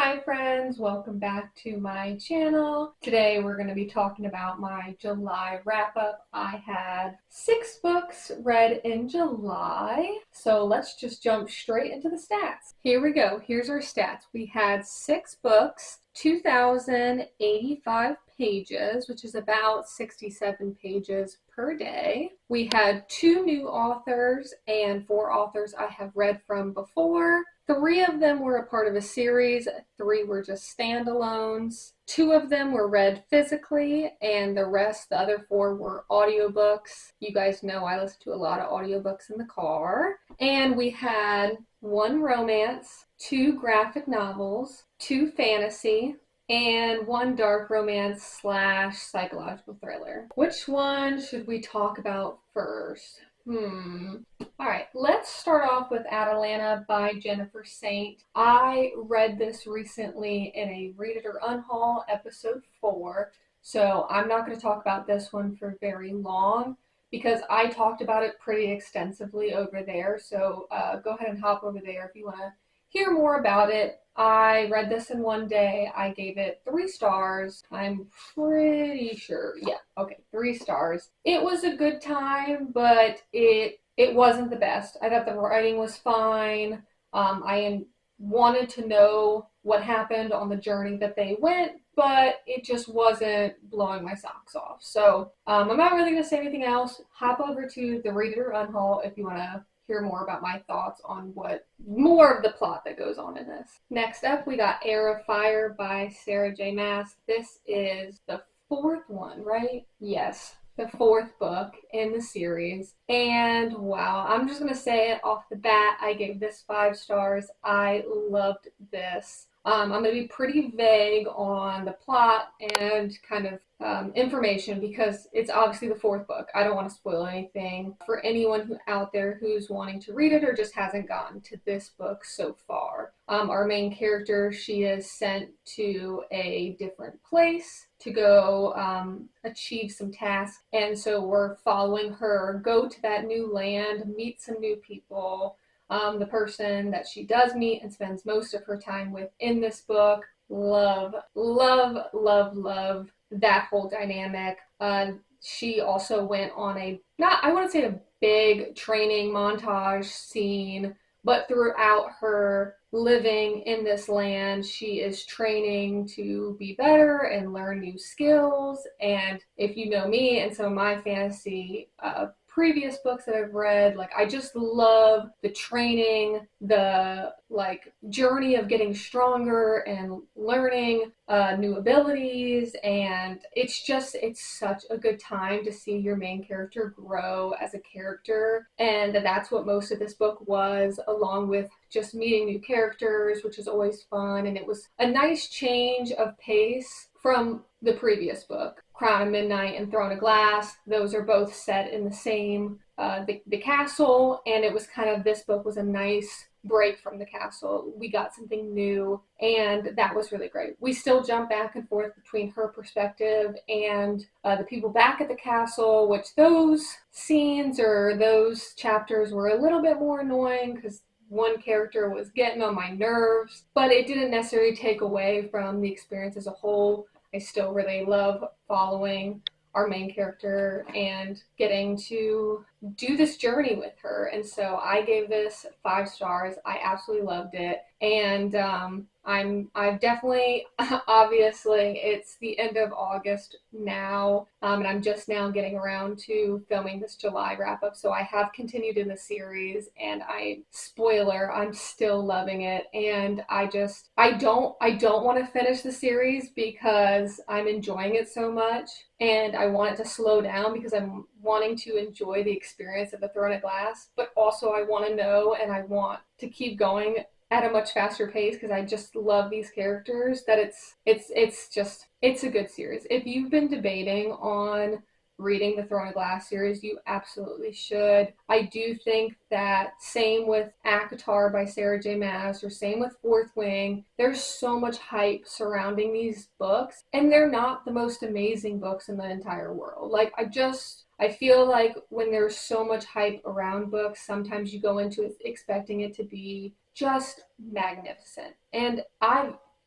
Hi friends, welcome back to my channel. Today we're going to be talking about my July wrap-up. I had 6 books read in July, so let's just jump straight into the stats. Here we go, here's our stats. We had 6 books, 2,085 pages, which is about 67 pages per day. We had 2 new authors and 4 authors I have read from before. 3 of them were a part of a series, 3 were just standalones. 2 of them were read physically, and the other 4 were audiobooks. You guys know I listen to a lot of audiobooks in the car. And we had 1 romance, 2 graphic novels, 2 fantasy, and 1 dark romance / psychological thriller. Which one should we talk about first? Alright, let's start off with Atalanta by Jennifer Saint. I read this recently in a Read It or Unhaul episode 4, so I'm not going to talk about this one for very long because I talked about it pretty extensively over there, so go ahead and hop over there if you want to hear more about it. I read this in one day. I gave it 3 stars. I'm pretty sure. Yeah, okay, 3 stars. It was a good time, but it wasn't the best. I thought the writing was fine. I wanted to know what happened on the journey that they went, but it just wasn't blowing my socks off. So I'm not really going to say anything else. Hop over to the Read It or Unhaul if you want to hear more about my thoughts on more of the plot that goes on in this. Next up, we got Heir of Fire by Sarah J. Maas. This is the 4th one, right? Yes, the 4th book in the series. And wow, I'm just going to say it off the bat. I gave this 5 stars. I loved this. I'm going to be pretty vague on the plot and kind of information because it's obviously the 4th book. I don't want to spoil anything for anyone out there who's wanting to read it or just hasn't gotten to this book so far. Our main character, she is sent to a different place to go achieve some tasks, and so we're following her go to that new land, meet some new people. The person that she does meet and spends most of her time with in this book, love that whole dynamic. She also went on I wouldn't say a big training montage scene, but throughout her living in this land, she is training to be better and learn new skills. And if you know me and some of my fantasy previous books that I've read, I just love the training, the journey of getting stronger and learning new abilities, and it's such a good time to see your main character grow as a character, and that's what most of this book was, along with just meeting new characters, which is always fun. And it was a nice change of pace from the previous book. Crown of Midnight and Throne of Glass, those are both set in the same the castle, and it was kind of, this book was a nice break from the castle. We got something new, and that was really great. We still jump back and forth between her perspective and the people back at the castle, which those scenes or those chapters were a little bit more annoying because one character was getting on my nerves, but it didn't necessarily take away from the experience as a whole. I still really love following our main character and getting to do this journey with her. And so I gave this 5 stars. I absolutely loved it. And I've definitely, obviously, it's the end of August now, and I'm just now getting around to filming this July wrap-up, so I have continued in the series, and spoiler, I'm still loving it, and I don't want to finish the series because I'm enjoying it so much, and I want it to slow down because I'm wanting to enjoy the experience of the Throne of Glass, but also I want to know, and I want to keep going at a much faster pace because I just love these characters, that it's a good series. If you've been debating on reading the Throne of Glass series, you absolutely should. I do think that same with ACOTAR by Sarah J. Maas, or same with Fourth Wing, there's so much hype surrounding these books, and they're not the most amazing books in the entire world. I feel like when there's so much hype around books, sometimes you go into it expecting it to be just magnificent. And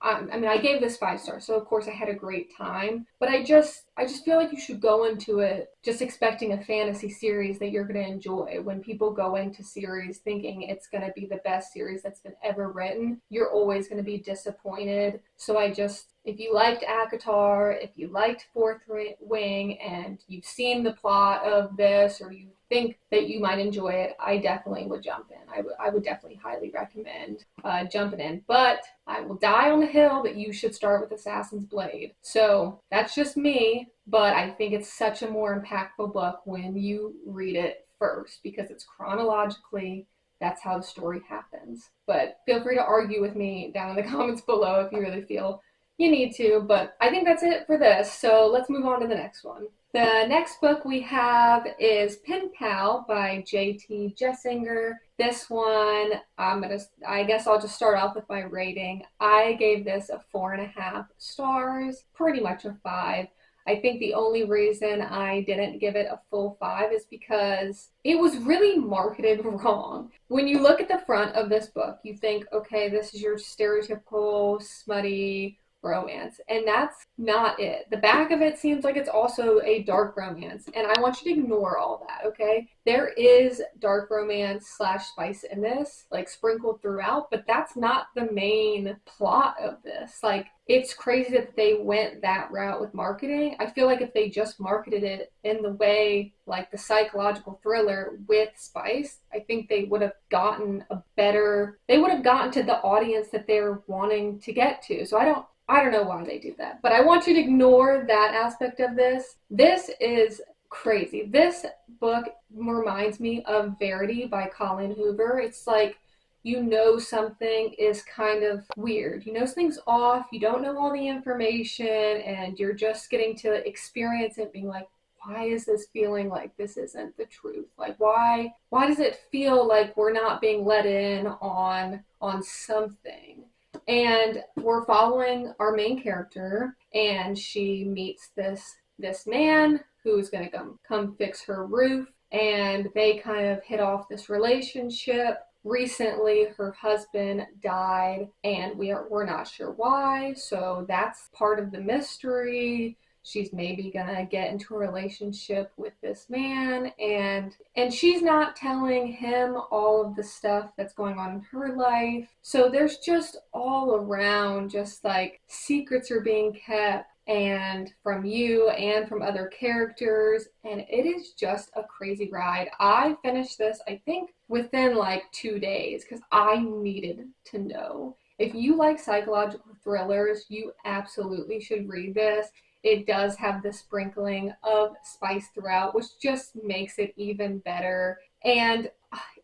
I mean, I gave this 5 stars, so of course I had a great time. But I just feel like you should go into it just expecting a fantasy series that you're going to enjoy. When people go into series thinking it's going to be the best series that's been ever written, you're always going to be disappointed. So if you liked ACOTAR, if you liked Fourth Wing, and you've seen the plot of this, or you think that you might enjoy it, I definitely would jump in. I would definitely highly recommend jumping in. But I will die on the hill that you should start with Assassin's Blade. So that's just me, but I think it's such a more impactful book when you read it first, because it's chronologically, that's how the story happens. But feel free to argue with me down in the comments below if you really feel you need to. But I think that's it for this. So let's move on to the next one. The next book we have is Pen Pal by J.T. Geissinger. This one, I guess I'll just start off with my rating. I gave this a 4.5 stars, pretty much a 5. I think the only reason I didn't give it a full 5 is because it was really marketed wrong. When you look at the front of this book, you think, okay, this is your stereotypical smutty romance, and that's not it. The back of it seems like it's also a dark romance, and I want you to ignore all that, okay? There is dark romance slash spice in this, like sprinkled throughout, but that's not the main plot of this. Like, it's crazy that they went that route with marketing. I feel like if they just marketed it in the way, like the psychological thriller with spice, I think they would have gotten to the audience that they're wanting to get to. So I don't know why they do that, but I want you to ignore that aspect of this. This is crazy. This book reminds me of Verity by Colleen Hoover. It's like, you know something is kind of weird. You know something's off. You don't know all the information, and you're just getting to experience it, being like, why is this feeling like this isn't the truth? Like, why does it feel like we're not being let in on something? And we're following our main character, and she meets this man who's going to come fix her roof, and they kind of hit off this relationship. Recently, her husband died, and we're not sure why, so that's part of the mystery. She's maybe gonna get into a relationship with this man, and she's not telling him all of the stuff that's going on in her life. So there's just all around, just like secrets are being kept, and from you and from other characters, and it is just a crazy ride. I finished this, I think, within like 2 days, because I needed to know. If you like psychological thrillers, you absolutely should read this. It does have the sprinkling of spice throughout, which just makes it even better. And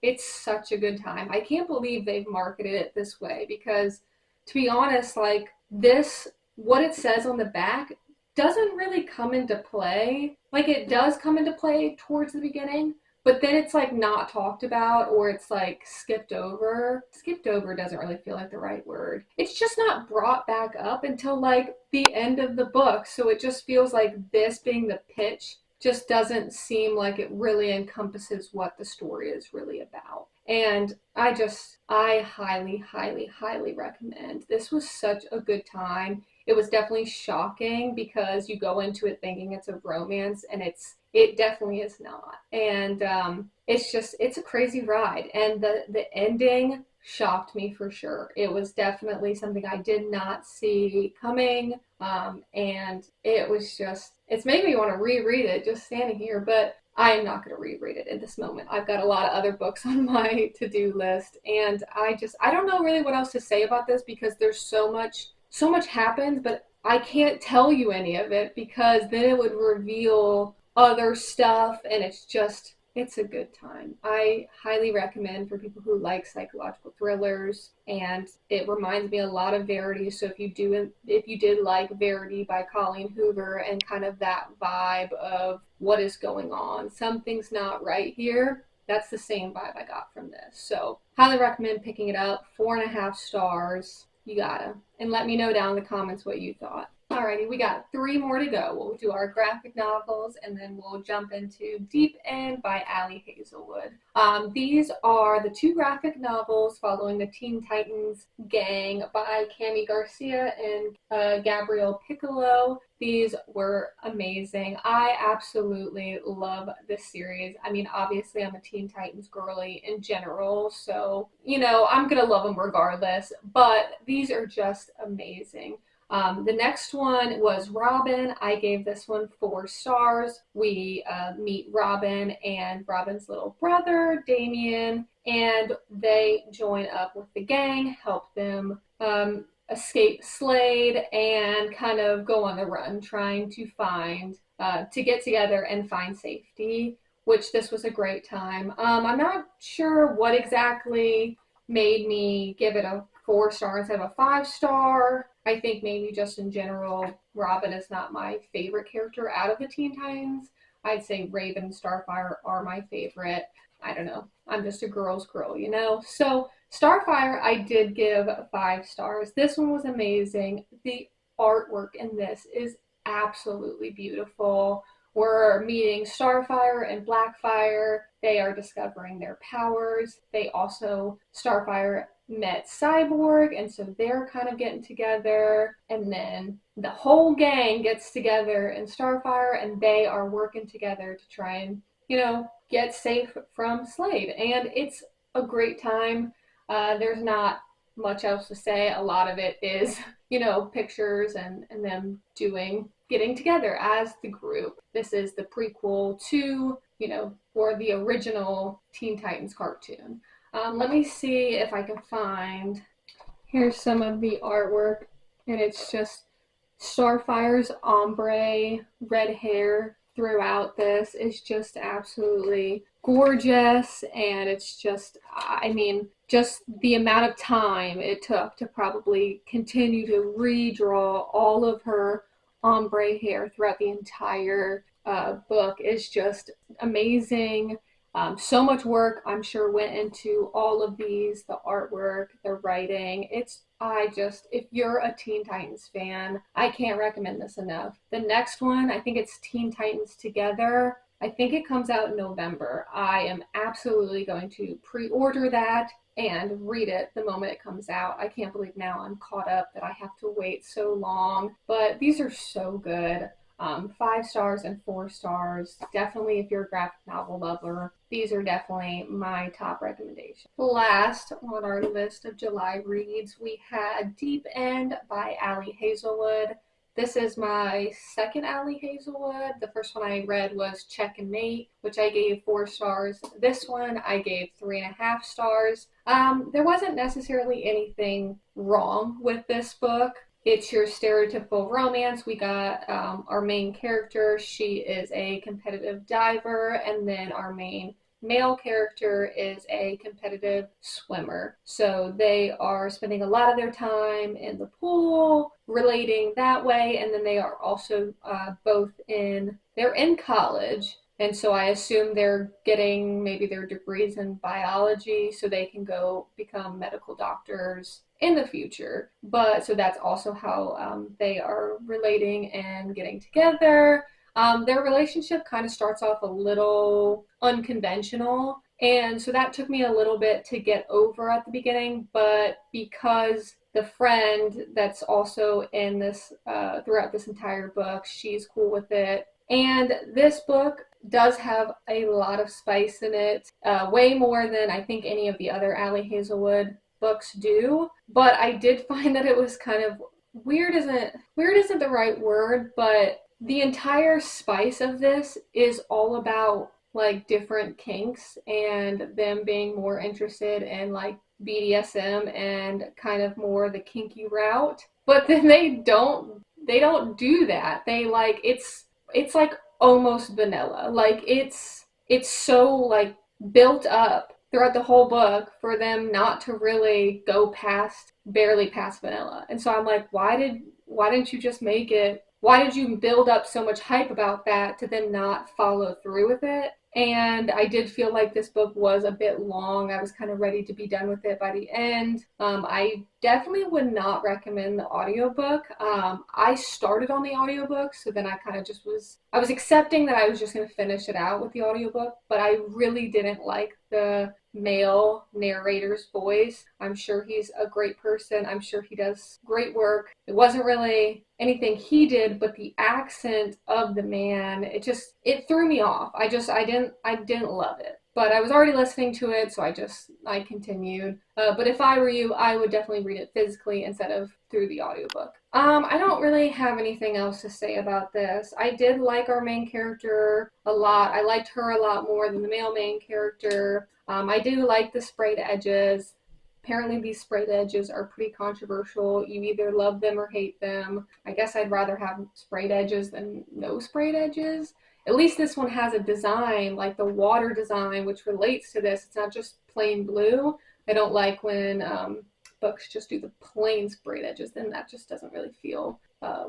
it's such a good time. I can't believe they've marketed it this way, because, to be honest, like this, what it says on the back doesn't really come into play. Like, it does come into play towards the beginning, but then it's like not talked about, or it's like skipped over. Skipped over doesn't really feel like the right word. It's just not brought back up until like the end of the book. So it just feels like this being the pitch just doesn't seem like it really encompasses what the story is really about. And I highly, highly, highly recommend. This was such a good time. It was definitely shocking, because you go into it thinking it's a romance, and it definitely is not. And it's a crazy ride. And the ending shocked me for sure. It was definitely something I did not see coming. And it's making me want to reread it just standing here, but I am not going to reread it in this moment. I've got a lot of other books on my to-do list, and I don't know really what else to say about this, because there's so much happens, but I can't tell you any of it, because then it would reveal other stuff, and it's a good time. I highly recommend for people who like psychological thrillers, and it reminds me a lot of Verity. So if you did like Verity by Colleen Hoover, and kind of that vibe of what is going on, something's not right here, that's the same vibe I got from this. So highly recommend picking it up. 4.5 stars. You gotta. And let me know down in the comments what you thought. Alrighty, we got 3 more to go. We'll do our graphic novels and then we'll jump into Deep End by Ali Hazelwood. These are the 2 graphic novels following the Teen Titans gang by Garcia and Gabriel Picolo. These were amazing. I absolutely love this series. I mean, obviously, I'm a Teen Titans girly in general, so, I'm gonna love them regardless, but these are just amazing. The next one was Robin. I gave this one 4 stars. We meet Robin and Robin's little brother, Damien, and they join up with the gang, help them escape Slade, and kind of go on the run, trying to get together and find safety, which this was a great time. I'm not sure what exactly made me give it a 4 star instead of a 5 star. I think maybe just in general, Robin is not my favorite character out of the Teen Titans. I'd say Raven and Starfire are my favorite. I don't know. I'm just a girl's girl, So Starfire, I did give 5 stars. This one was amazing. The artwork in this is absolutely beautiful. We're meeting Starfire and Blackfire. They are discovering their powers. Starfire met Cyborg, and so they're kind of getting together. And then the whole gang gets together in Starfire, and they are working together to try and, get safe from Slade. And it's a great time. There's not much else to say. A lot of it is, pictures and them getting together as the group. This is the prequel to, or the original Teen Titans cartoon. Let me see if I can find, here's some of the artwork, and it's just Starfire's ombre red hair throughout this is just absolutely gorgeous, and it's just, just the amount of time it took to probably continue to redraw all of her ombre hair throughout the entire book is just amazing. So much work, I'm sure, went into all of these, the artwork, the writing. If you're a Teen Titans fan, I can't recommend this enough. The next one, I think it's Teen Titans Together. I think it comes out in November. I am absolutely going to pre-order that and read it the moment it comes out. I can't believe now I'm caught up that I have to wait so long, but these are so good. 5 stars and 4 stars. Definitely, if you're a graphic novel lover, these are definitely my top recommendation. Last on our list of July reads, we had Deep End by Ali Hazelwood. This is my second Ali Hazelwood. The first one I read was Check and Mate, which I gave 4 stars. This one I gave 3.5 stars. There wasn't necessarily anything wrong with this book. It's your stereotypical romance. We got our main character. She is a competitive diver, and then our main male character is a competitive swimmer. So they are spending a lot of their time in the pool, relating that way, and then they are also they're in college. And so I assume they're getting maybe their degrees in biology so they can go become medical doctors in the future. But so that's also how they are relating and getting together. Their relationship kind of starts off a little unconventional. And so that took me a little bit to get over at the beginning. But because the friend that's also in this throughout this entire book, she's cool with it. And this book does have a lot of spice in it, way more than I think any of the other Ali Hazelwood books do. But I did find that it was kind of weird isn't the right word, but the entire spice of this is all about like different kinks and them being more interested in like BDSM and kind of more the kinky route. But then they don't do that. They like it's like almost vanilla. Like it's so like built up throughout the whole book for them not to really go barely past vanilla. And so I'm like, why didn't you just make it? Why did you build up so much hype about that to then not follow through with it? And I did feel like this book was a bit long. I was kind of ready to be done with it by the end. I definitely would not recommend the audiobook. I started on the audiobook, so then I kind of just I was accepting that I was just going to finish it out with the audiobook, but I really didn't like the male narrator's voice. I'm sure he's a great person. I'm sure he does great work. It wasn't really anything he did, but the accent of the man, it threw me off. I didn't love it. But I was already listening to it, so I continued. But if I were you, I would definitely read it physically instead of through the audiobook. I don't really have anything else to say about this. I did like our main character a lot. I liked her a lot more than the male main character. I do like the sprayed edges. Apparently, these sprayed edges are pretty controversial. You either love them or hate them. I guess I'd rather have sprayed edges than no sprayed edges. At least this one has a design, like the water design, which relates to this. It's not just plain blue. I don't like when books just do the plain sprayed edges, then that just doesn't really feel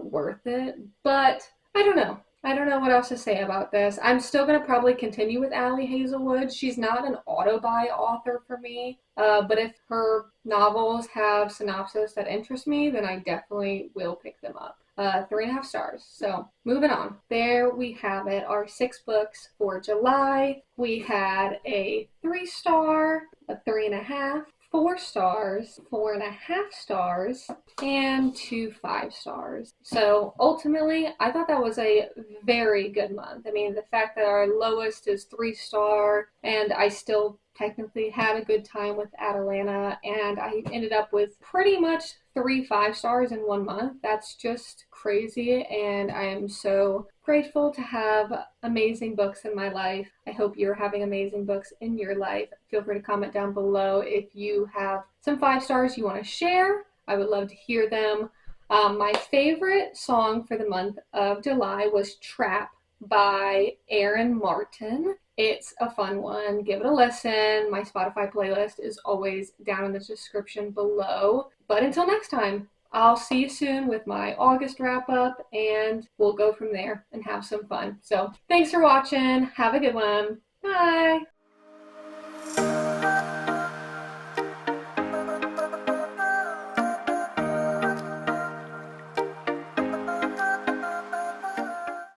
worth it. But I don't know. I don't know what else to say about this. I'm still going to probably continue with Ali Hazelwood. She's not an auto-buy author for me, but if her novels have synopsis that interest me, then I definitely will pick them up. 3.5 stars. So moving on. There we have it. Our 6 books for July. We had a 3-star, a 3.5, 4 stars, 4.5 stars, and 2 5-stars. So ultimately, I thought that was a very good month. I mean, the fact that our lowest is 3-star, and I still technically had a good time with Atalanta, and I ended up with pretty much 3 5-stars in 1 month. That's just crazy, and I am so grateful to have amazing books in my life. I hope you're having amazing books in your life. Feel free to comment down below if you have some 5-stars you want to share. I would love to hear them. My favorite song for the month of July was Trap by Aaron Martin. It's a fun one. Give it a listen. My Spotify playlist is always down in the description below. But until next time, I'll see you soon with my August wrap up, and we'll go from there and have some fun. So thanks for watching. Have a good one. Bye.